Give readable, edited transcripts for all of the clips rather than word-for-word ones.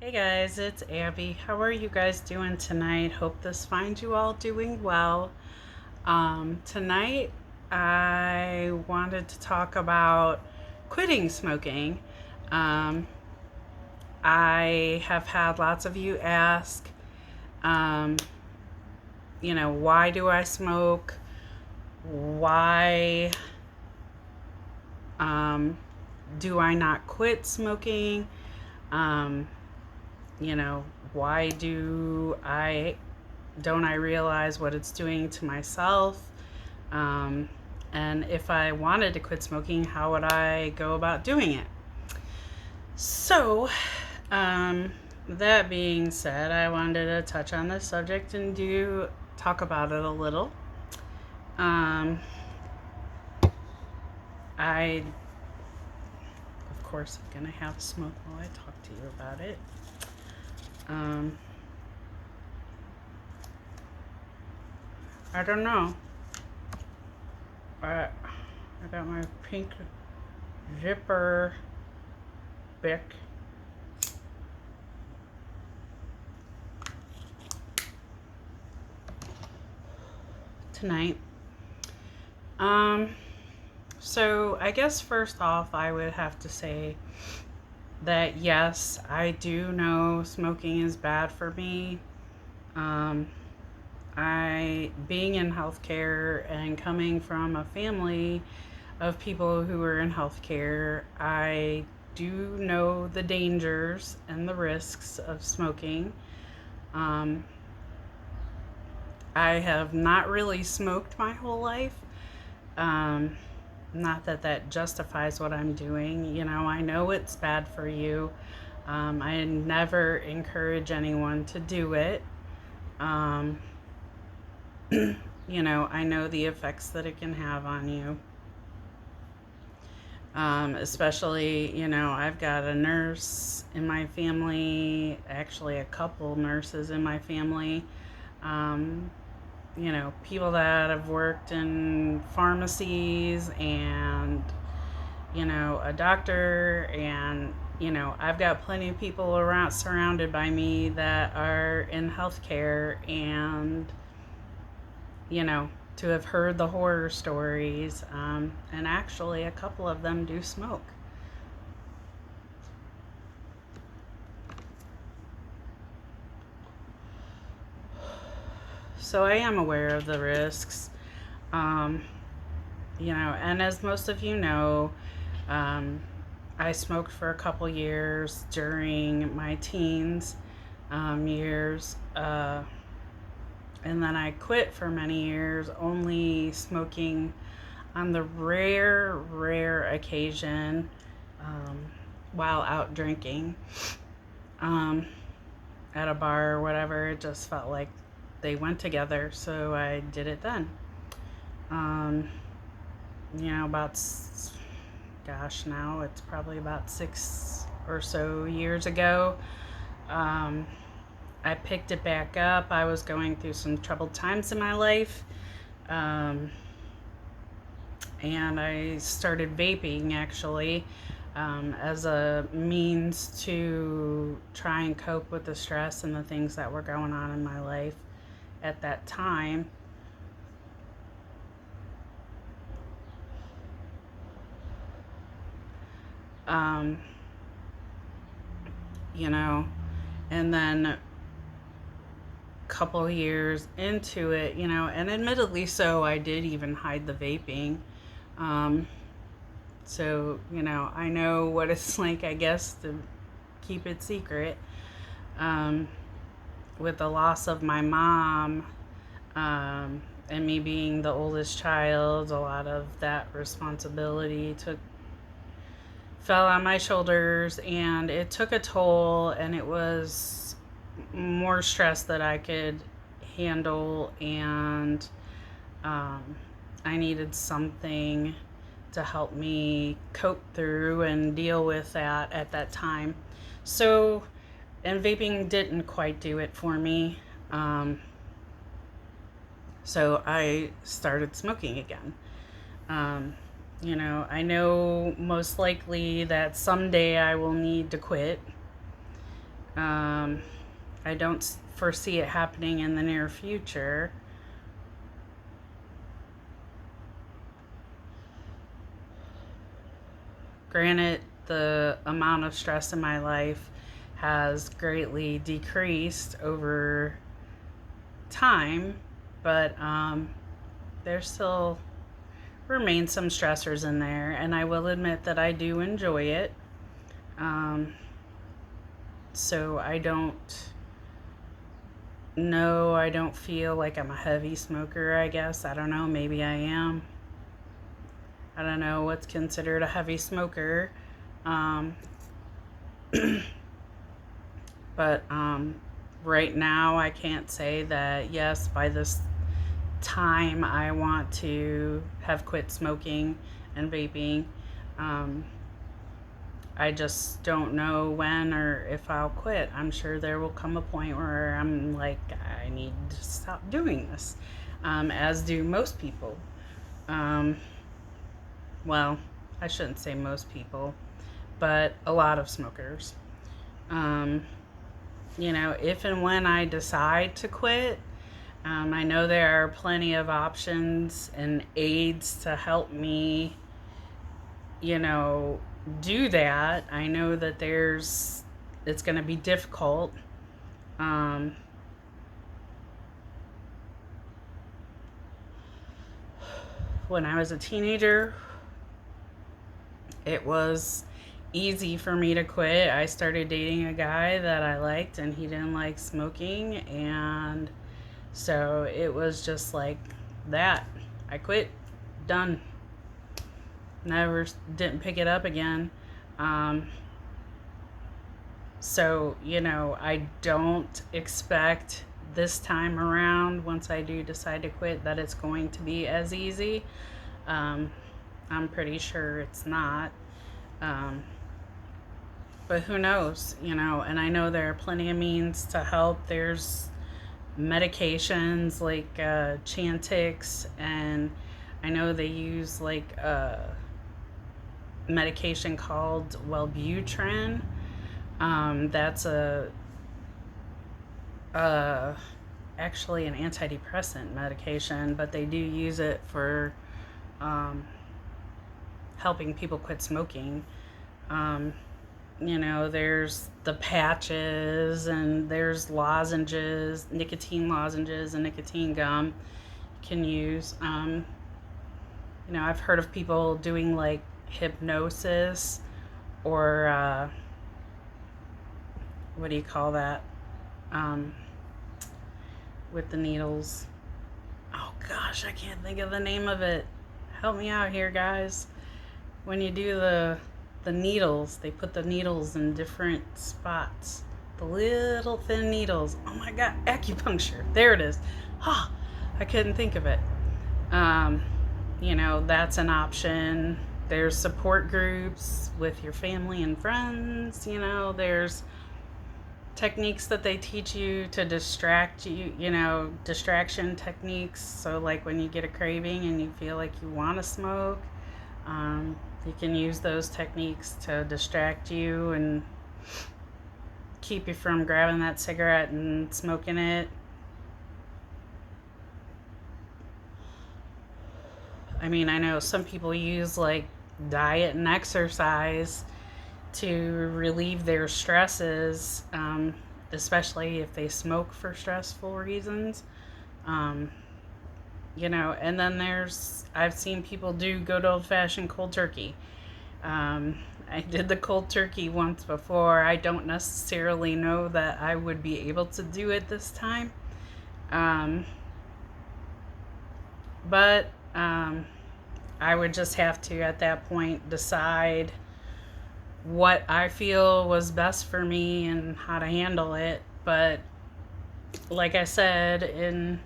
Hey guys, it's Abby. How are you guys doing tonight? Hope this finds you all doing well. Tonight I wanted to talk about quitting smoking. Um, I have had lots of you ask, um, why do I smoke? Why um, do I not quit smoking? Um, why don't I realize what it's doing to myself? Um, and if I wanted to quit smoking, how would I go about doing it? So, um, that being said, I wanted to touch on this subject and talk about it a little. Um, I, of course, I'm gonna have a smoke while I talk to you about it. Um, I don't know. I got my pink zipper Bic tonight. Um, so I guess first off, I would have to say that yes, I do know smoking is bad for me. Um, being in healthcare and coming from a family of people who are in healthcare, I do know the dangers and the risks of smoking. Um, I have not really smoked my whole life. Um, Not that that justifies what I'm doing. I know it's bad for you. I never encourage anyone to do it. Um, I know the effects that it can have on you. Especially, I've got a nurse in my family, actually, a couple nurses in my family. Um, People that have worked in pharmacies and, a doctor, and, I've got plenty of people around surrounded by me that are in healthcare, and, to have heard the horror stories, and actually a couple of them do smoke. So I am aware of the risks. Um, and as most of you know, um, I smoked for a couple years during my teens years, and then I quit for many years, only smoking on the rare occasion um, while out drinking um, at a bar or whatever. It just felt like they went together, so I did it then. Um, about gosh, now it's probably about 6 or so years ago. Um, I picked it back up. I was going through some troubled times in my life. Um, and I started vaping actually as a means to try and cope with the stress and the things that were going on in my life at that time. Um, you know, and then a couple years into it, and admittedly so, I did even hide the vaping. Um, so, I know what it's like, I guess, to keep it secret. Um, with the loss of my mom, and me being the oldest child, a lot of that responsibility fell on my shoulders, and it took a toll, and it was more stress that I could handle, and um, I needed something to help me cope through and deal with that at that time. So, and vaping didn't quite do it for me. So I started smoking again. Um, I know most likely that someday I will need to quit. I don't foresee it happening in the near future. Granted, the amount of stress in my life has greatly decreased over time, but there still remain some stressors in there, and I will admit that I do enjoy it. So I don't feel like I'm a heavy smoker, I guess. I don't know, maybe I am. I don't know what's considered a heavy smoker. But right now, I can't say that, yes, by this time I want to have quit smoking and vaping. I just don't know when or if I'll quit. I'm sure there will come a point where I'm like, I need to stop doing this, as do most people. Well, I shouldn't say most people, but a lot of smokers. If and when I decide to quit, I know there are plenty of options and aids to help me, do that. I know that it's going to be difficult. When I was a teenager, it was easy for me to quit. I started dating a guy that I liked, and he didn't like smoking, and so it was just like that. I quit. Done. Never didn't pick it up again. So, I don't expect this time around, once I do decide to quit, that it's going to be as easy. I'm pretty sure it's not. But who knows, and I know there are plenty of means to help. There's medications like Chantix, and I know they use like a medication called Wellbutrin. That's actually an antidepressant medication, but they do use it for helping people quit smoking. There's the patches, and there's lozenges, nicotine lozenges, and nicotine gum you can use. I've heard of people doing like hypnosis, or what do you call that? With the needles. Oh gosh, I can't think of the name of it. Help me out here, guys. When you do the needles, they put the needles in different spots. The little thin needles. Oh my god, acupuncture. There it is. I couldn't think of it. That's an option. There's support groups with your family and friends. There's techniques that they teach you to distract you, distraction techniques. So like when you get a craving and you feel like you want to smoke, you can use those techniques to distract you and keep you from grabbing that cigarette and smoking it. I mean, I know some people use like diet and exercise to relieve their stresses, especially if they smoke for stressful reasons. And then I've seen people do good old-fashioned cold turkey. I did the cold turkey once before. I don't necessarily know that I would be able to do it this time. But I would just have to, at that point, decide what I feel was best for me and how to handle it. But like I said,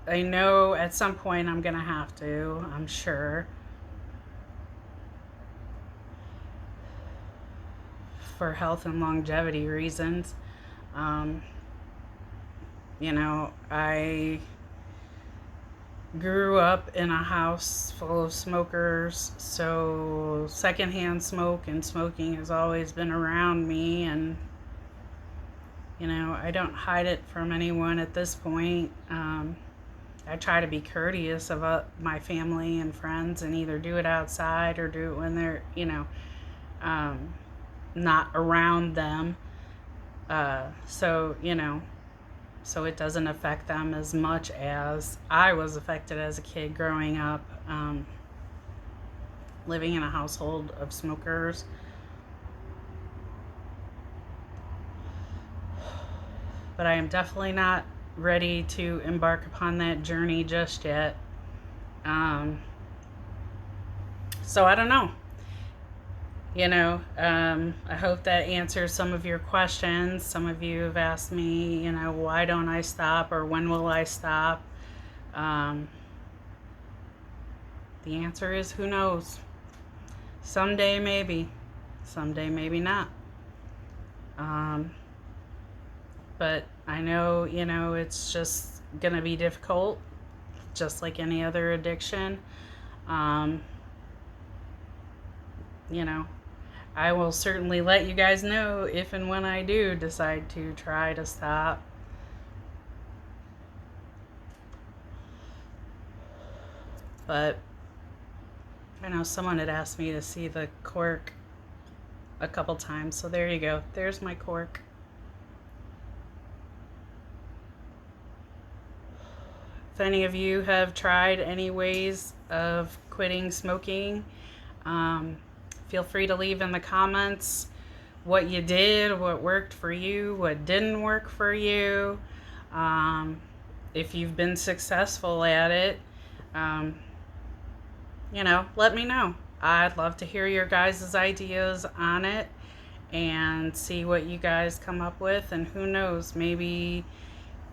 I know at some point I'm gonna have to, I'm sure, for health and longevity reasons. I grew up in a house full of smokers, so secondhand smoke and smoking has always been around me, and I don't hide it from anyone at this point. I try to be courteous of my family and friends and either do it outside or do it when they're, not around them. So, so it doesn't affect them as much as I was affected as a kid growing up, living in a household of smokers. But I am definitely not ready to embark upon that journey just yet. So I don't know. I hope that answers some of your questions. Some of you have asked me, why don't I stop, or when will I stop? The answer is, who knows? Someday maybe. Someday maybe not. But I know, it's just going to be difficult, just like any other addiction. I will certainly let you guys know if and when I do decide to try to stop. But I know someone had asked me to see the cork a couple times, so there you go. There's my cork. If any of you have tried any ways of quitting smoking, feel free to leave in the comments what you did, what worked for you, what didn't work for you. If you've been successful at it, let me know. I'd love to hear your guys' ideas on it and see what you guys come up with. And who knows, maybe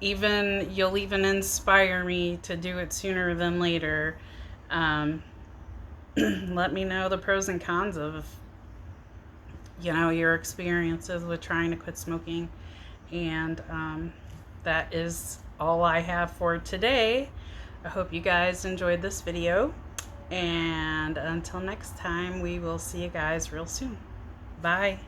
you'll even inspire me to do it sooner than later. Let me know the pros and cons of your experiences with trying to quit smoking. And that is all I have for today. I hope you guys enjoyed this video, and until next time, we will see you guys real soon. Bye.